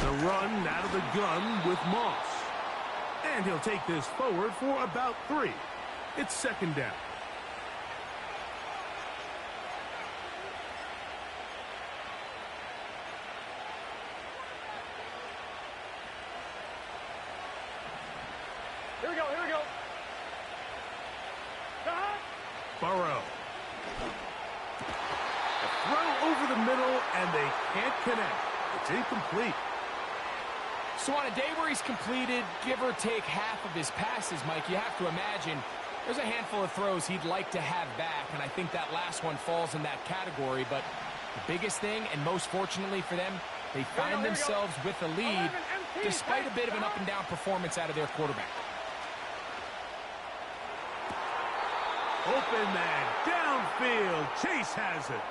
The run out of the gun with Moss. And he'll take this forward for about 3. It's second down. Here we go, here we go. Burrow. A throw over the middle, and they can't connect. It's incomplete. So on a day where he's completed, give or take half of his passes, Mike, you have to imagine there's a handful of throws he'd like to have back, and I think that last one falls in that category. But the biggest thing, and most fortunately for them, they find themselves with the lead despite a bit of an up-and-down performance out of their quarterback. Open man, downfield. Chase has it.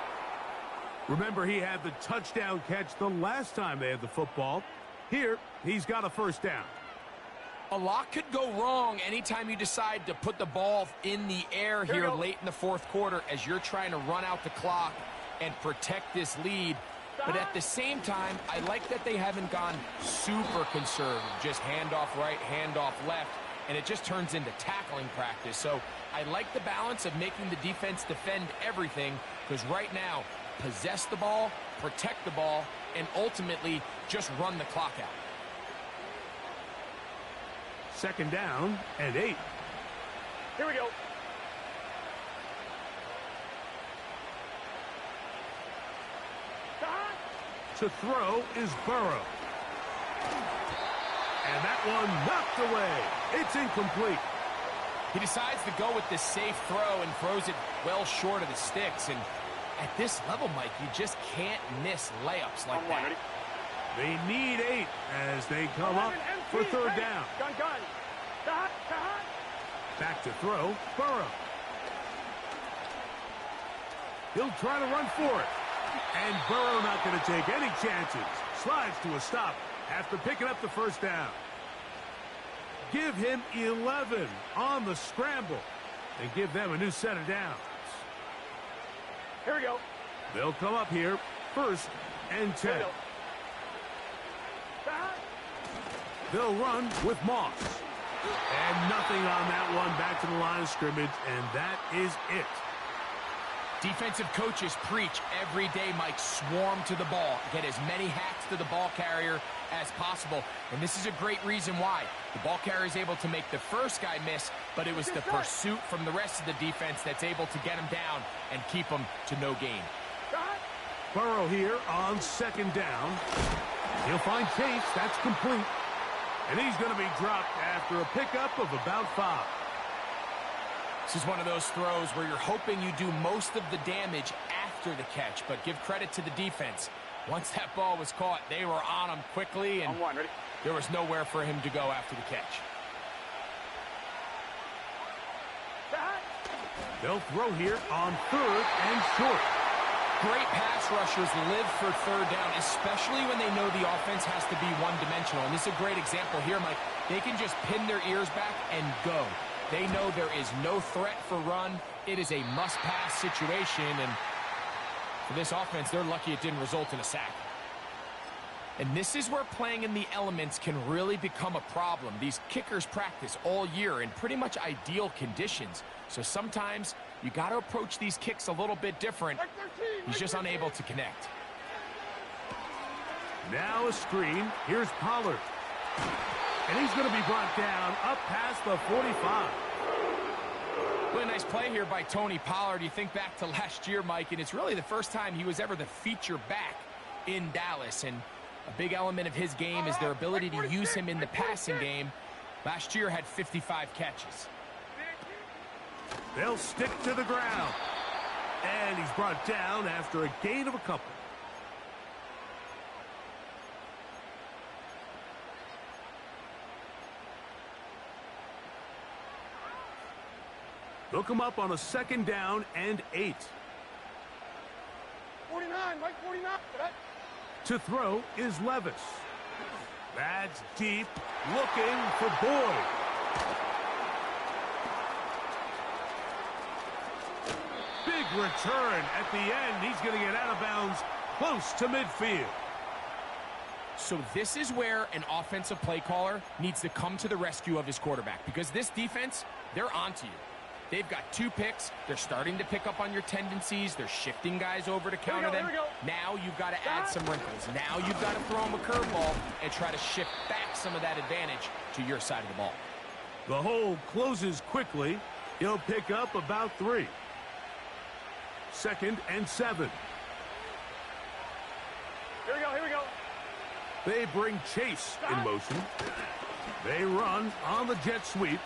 Remember, he had the touchdown catch the last time they had the football. Here, he's got a first down. A lot could go wrong anytime you decide to put the ball in the air here late in the fourth quarter as you're trying to run out the clock and protect this lead. But at the same time, I like that they haven't gone super conservative, just handoff right, handoff left. and it just turns into tackling practice. So I like the balance of making the defense defend everything, because right now, possess the ball, protect the ball, and ultimately just run the clock out. 2nd down and 8. Here we go. To throw is Burrow. And that one knocked away. It's incomplete. He decides to go with this safe throw and throws it well short of the sticks. And at this level, Mike, you just can't miss layups like that. They need 8 as they come up for 3rd down. Gun. Back to throw, Burrow. He'll try to run for it. And Burrow not going to take any chances. Slides to a stop after picking up the 1st down. Give him 11 on the scramble and give them a new set of downs. Here we go. They'll come up here, 1st and 10. They'll run with Moss. And nothing on that one. Back to the line of scrimmage, and that is it. Defensive coaches preach every day, Mike, swarm to the ball. Get as many hacks to the ball carrier as possible. And this is a great reason why. The ball carrier is able to make the first guy miss, but it was the pursuit from the rest of the defense that's able to get him down and keep him to no gain. Burrow here on 2nd down. He'll find Chase. That's complete. And he's going to be dropped after a pickup of about 5. This is one of those throws where you're hoping you do most of the damage after the catch, but give credit to the defense. Once that ball was caught, they were on him quickly, and there was nowhere for him to go after the catch. They'll throw here on 3rd and short. Great pass rushers live for 3rd down, especially when they know the offense has to be one-dimensional. And this is a great example here, Mike. They can just pin their ears back and go. They know there is no threat for run. It is a must-pass situation, and for this offense, they're lucky it didn't result in a sack. And this is where playing in the elements can really become a problem. These kickers practice all year in pretty much ideal conditions. So sometimes you got to approach these kicks a little bit different. He's just unable to connect. Now a screen. Here's Pollard. And he's going to be brought down up past the 45. Really nice play here by Tony Pollard. You think back to last year, Mike, and it's really the first time he was ever the feature back in Dallas. And a big element of his game is their ability to use him in the passing game. Last year had 55 catches. They'll stick to the ground. And he's brought down after a gain of a couple. They'll come up on a 2nd down and 8. 49, Mike, 49. To throw is Levis. That's deep, looking for Boyd. Big return at the end. He's going to get out of bounds close to midfield. So this is where an offensive play caller needs to come to the rescue of his quarterback, because this defense, they're onto you. They've got 2 picks. They're starting to pick up on your tendencies. They're shifting guys over to counter them. Now you've got to add some wrinkles. Now you've got to throw them a curveball and try to shift back some of that advantage to your side of the ball. The hole closes quickly. He'll pick up about 3. 2nd and 7. Here we go. They bring Chase in motion. They run on the jet sweep.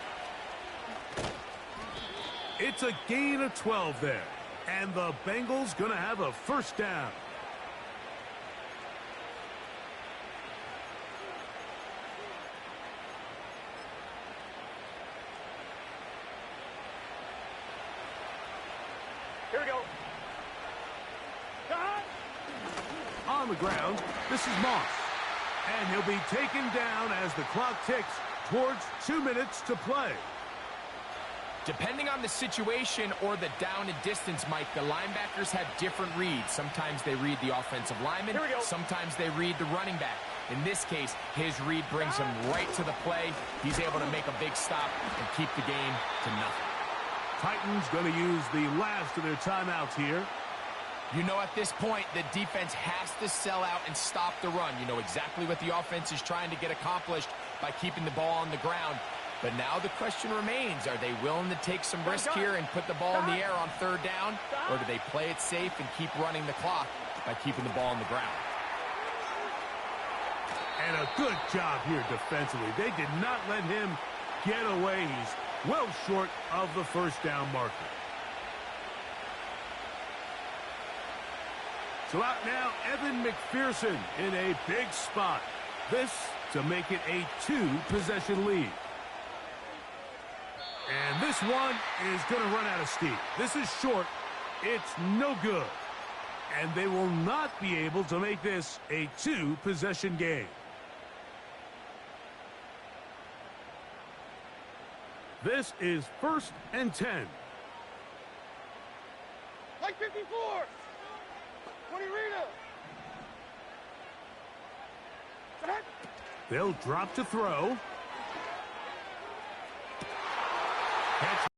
It's a gain of 12 there. And the Bengals going to have a 1st down. Here we go. On the ground, this is Moss. And he'll be taken down as the clock ticks towards 2 minutes to play. Depending on the situation or the down and distance, Mike, the linebackers have different reads. Sometimes they read the offensive lineman. Sometimes they read the running back. In this case, his read brings him right to the play. He's able to make a big stop and keep the game to nothing. Titans going to use the last of their timeouts here. You know, at this point, the defense has to sell out and stop the run. You know exactly what the offense is trying to get accomplished by keeping the ball on the ground. But now the question remains, are they willing to take some risk here and put the ball in the air on third down? Or do they play it safe and keep running the clock by keeping the ball on the ground? And a good job here defensively. They did not let him get away. He's well short of the first down marker. So out now, Evan McPherson in a big spot. This to make it a 2-possession lead. And this one is going to run out of steam. This is short. It's no good. And they will not be able to make this a 2-possession game. This is 1st and 10. Like 54. 20 Rita. They'll drop to throw. Catch.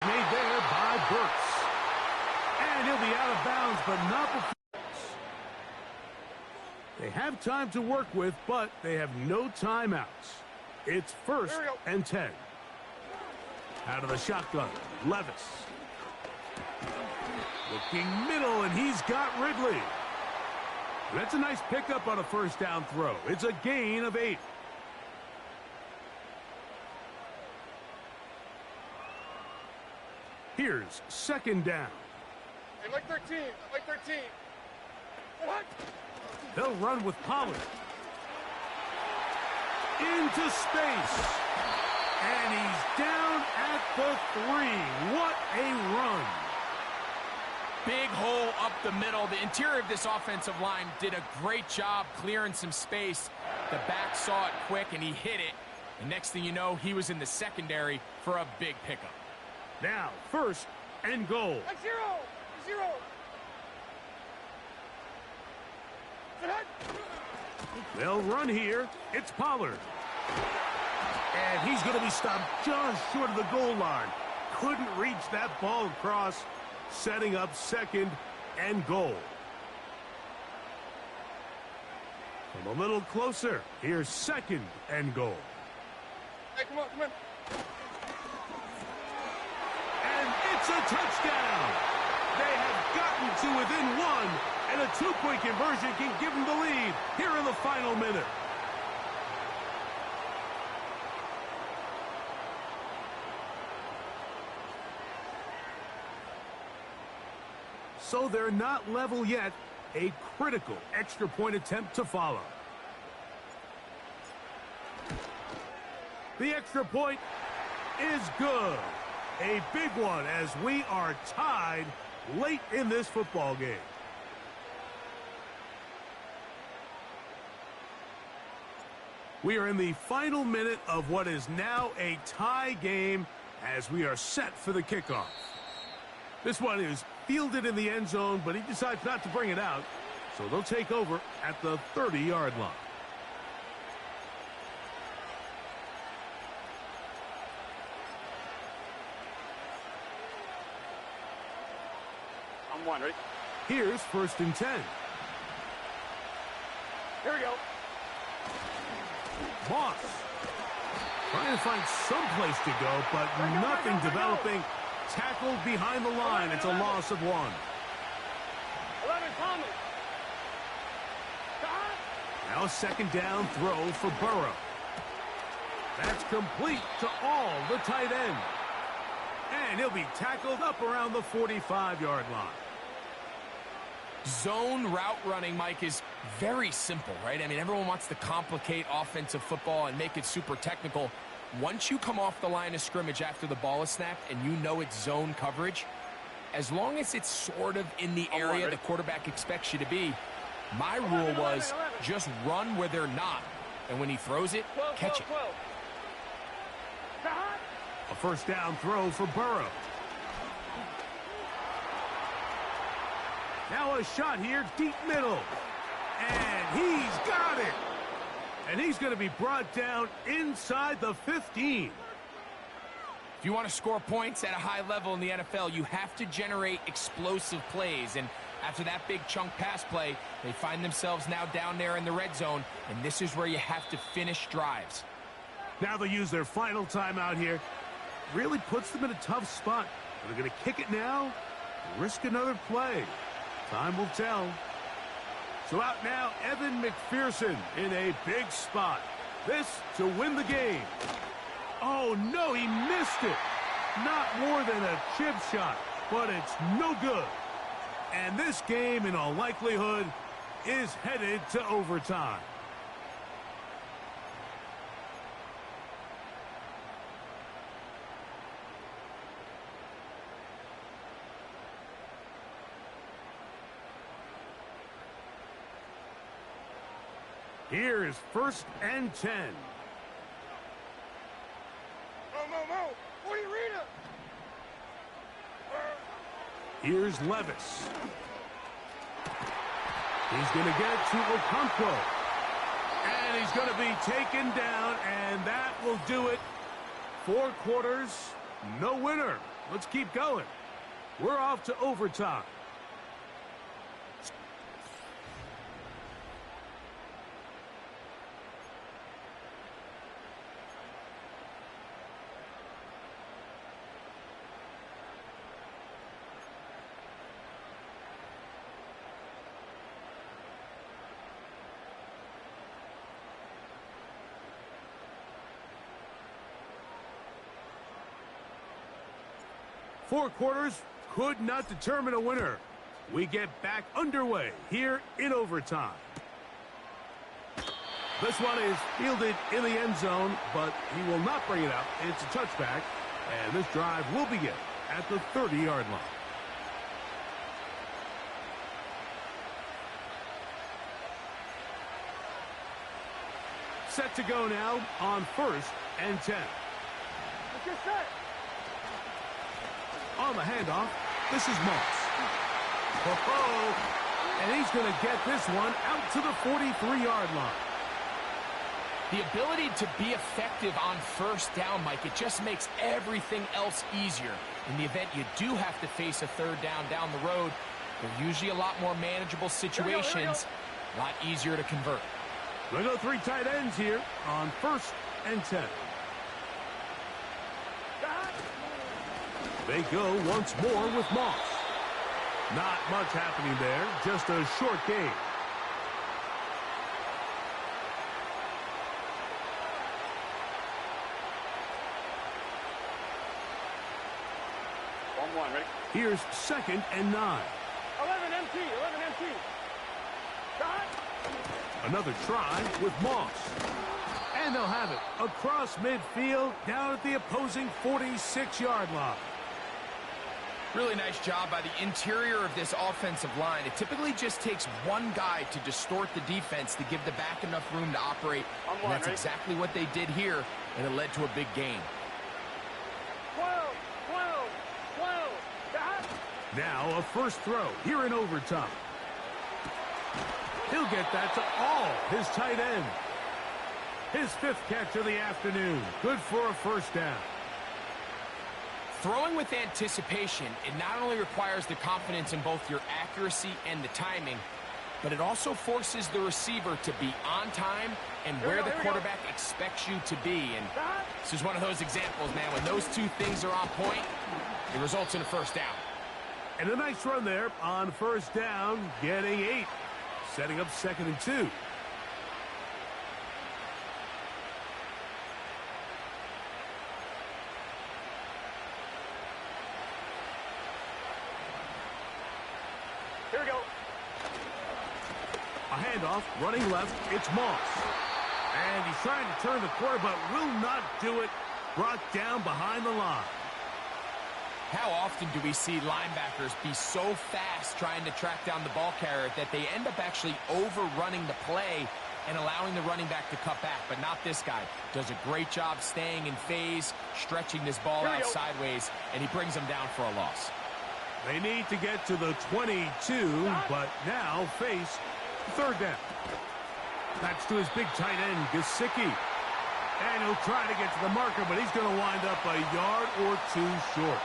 Made there by Burks. And he'll be out of bounds, but not before. They have time to work with, but they have no timeouts. It's 1st and 10. Out of the shotgun, Levis. Looking middle, and he's got Ridley. That's a nice pickup on a first down throw. It's a gain of 8. Here's 2nd down. Hey, like 13. Like 13. What? They'll run with Pollard. Into space. And he's down at the 3. What a run. Big hole up the middle. The interior of this offensive line did a great job clearing some space. The back saw it quick, and he hit it. And next thing you know, he was in the secondary for a big pickup. Now, 1st and goal. Like 0. 0. They'll run here. It's Pollard. And he's going to be stopped just short of the goal line. Couldn't reach that ball across, setting up 2nd and goal. From a little closer, here's 2nd and goal. Hey, come on, come on. And it's a touchdown. They have gotten to within 1, and a 2-point conversion can give them the lead here in the final minute. So they're not level yet. A critical extra point attempt to follow. The extra point is good. A big one as we are tied late in this football game. We are in the final minute of what is now a tie game as we are set for the kickoff. This one is fielded in the end zone, but he decides not to bring it out, so they'll take over at the 30-yard line. I'm 1, ready? Here's 1st and 10. Here we go. Moss trying to find some place to go, but nothing developing. Tackled behind the line. It's a loss of 1. 11, Thomas. Now a 2nd down throw for Burrow. That's complete to all the tight end. And he'll be tackled up around the 45-yard line. Zone route running, Mike, is very simple, right? I mean, everyone wants to complicate offensive football and make it super technical. Once you come off the line of scrimmage after the ball is snapped and you know it's zone coverage, as long as it's sort of in the area the quarterback expects you to be, my rule was just run where they're not. And when he throws it, catch it. first down throw for Burrow. Now a shot here, deep middle. And he's got it. And he's going to be brought down inside the 15. If you want to score points at a high level in the NFL, you have to generate explosive plays. And after that big chunk pass play, they find themselves now down there in the red zone. And this is where you have to finish drives. Now they'll use their final timeout here. Really puts them in a tough spot. Are they going to kick it now? Risk another play. Time will tell. So out now, Evan McPherson in a big spot. This to win the game. Oh, no, he missed it. Not more than a chip shot, but it's no good. And this game, in all likelihood, is headed to overtime. Here is 1st and 10. Mo. What do you read it? Here's Levis. He's going to get it to Okonkwo. And he's going to be taken down, and that will do it. 4 quarters, no winner. Let's keep going. We're off to overtime. Four quarters could not determine a winner. We get back underway here in overtime. This one is fielded in the end zone, but he will not bring it out. It's a touchback, and this drive will begin at the 30-yard line. Set to go now on 1st and 10. What's your set? On the handoff, this is Moss. And he's going to get this one out to the 43-yard line. The ability to be effective on 1st down, Mike, it just makes everything else easier. In the event you do have to face a 3rd down the road, they're usually a lot more manageable situations, a lot easier to convert. We'll go 3 tight ends here on 1st and 10. They go once more with Moss. Not much happening there, just a short game. One, ready? Here's 2nd and 9. 11 MT. Shot. Another try with Moss. And they'll have it across midfield down at the opposing 46-yard line. Really nice job by the interior of this offensive line. It typically just takes one guy to distort the defense to give the back enough room to operate. And that's exactly what they did here, and it led to a big gain. 12. Now a first throw here in overtime. He'll get that to all his tight end. His 5th catch of the afternoon. Good for a 1st down. Throwing with anticipation, it not only requires the confidence in both your accuracy and the timing, but it also forces the receiver to be on time and where the quarterback expects you to be. And this is one of those examples, man. When those 2 things are on point, it results in a 1st down. And a nice run there on 1st down, getting 8. Setting up 2nd and 2. Here we go. A handoff, running left, it's Moss. And he's trying to turn the corner, but will not do it. Brought down behind the line. How often do we see linebackers be so fast trying to track down the ball carrier that they end up actually overrunning the play and allowing the running back to cut back, but not this guy. Does a great job staying in phase, stretching this ball out sideways, and he brings him down for a loss. They need to get to the 22, but now face third down. That's to his big tight end, Gesicki. And he'll try to get to the marker, but he's going to wind up a yard or two short.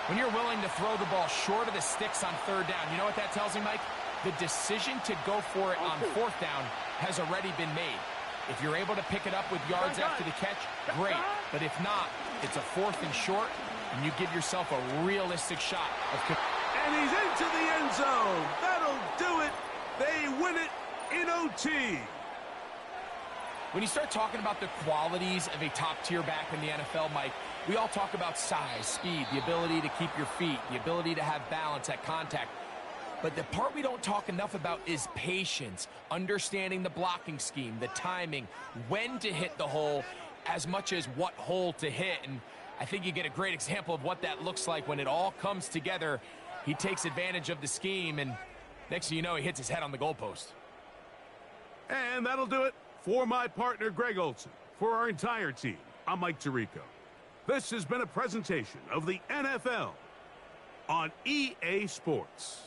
When you're willing to throw the ball short of the sticks on third down, you know what that tells me, Mike? The decision to go for it on fourth down has already been made. If you're able to pick it up with yards after the catch, great. But if not, it's a fourth and short, and you give yourself a realistic shot of... And he's into the end zone. That'll do it. They win it in OT. When you start talking about the qualities of a top-tier back in the NFL, Mike, we all talk about size, speed, the ability to keep your feet, the ability to have balance at contact. But the part we don't talk enough about is patience, understanding the blocking scheme, the timing, when to hit the hole, as much as what hole to hit. And I think you get a great example of what that looks like when it all comes together. He takes advantage of the scheme, and next thing you know, he hits his head on the goalpost. And that'll do it. For my partner, Greg Olson, for our entire team, I'm Mike Tirico. This has been a presentation of the NFL on EA Sports.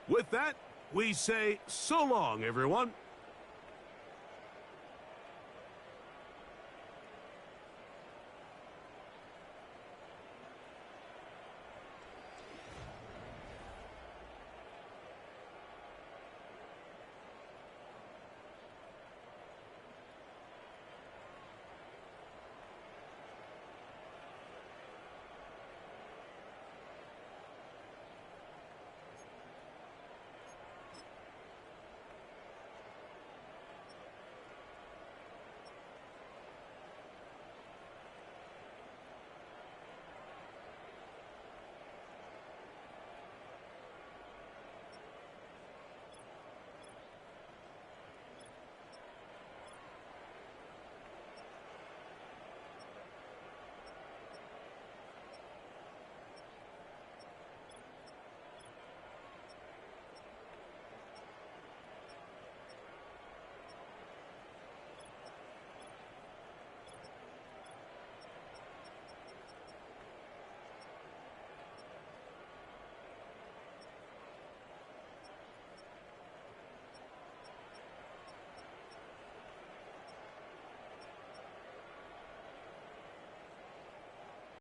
With that, we say so long, everyone.